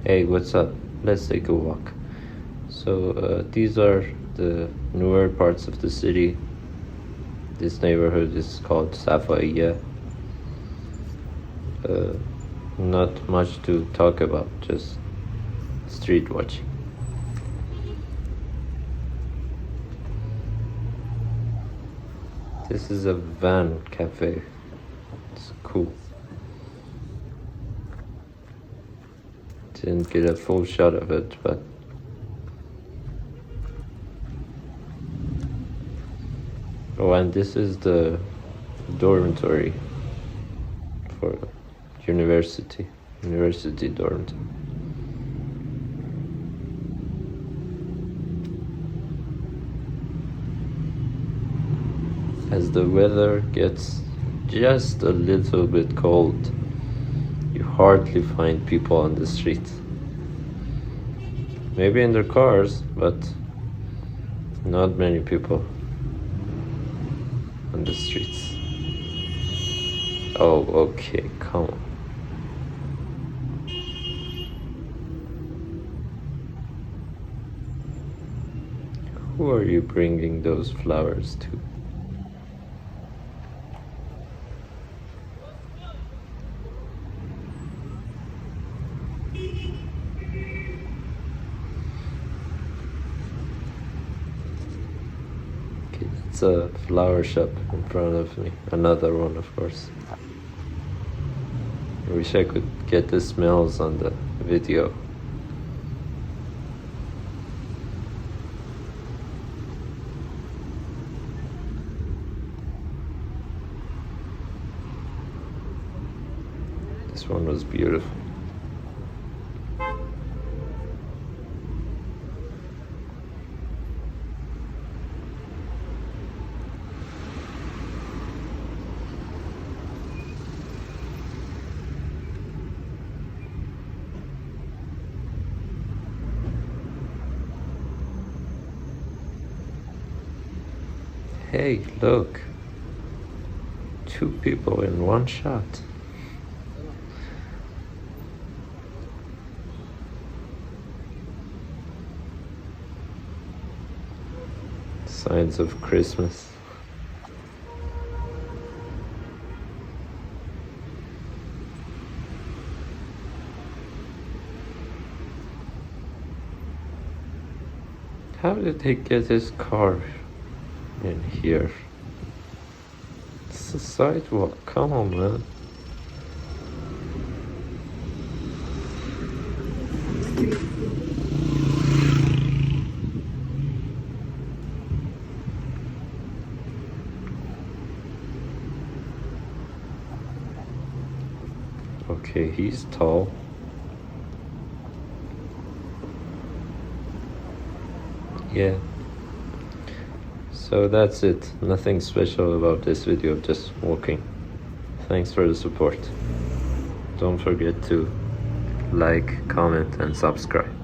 Hey, what's up? Let's take a walk. So these are the newer parts of the city. This neighborhood is called Safaeieh. Not much to talk about, just street watching. This is a van cafe. It's cool. Didn't get a full shot of it, but oh, and this is the dormitory for university dormitory. As the weather gets just a little bit cold, you hardly find people on the street. Maybe in their cars, but not many people on the streets. Oh, okay, come on. Who are you bringing those flowers to? It's a flower shop in front of me. Another one, of course. I wish I could get the smells on the video. This one was beautiful. Hey, look. 2 people in one shot. Signs of Christmas. How did he get his car in here? It's a sidewalk. Come on, man. Okay, he's tall. Yeah. So that's it. Nothing special about this video, just walking. Thanks for the support. Don't forget to like, comment, and subscribe.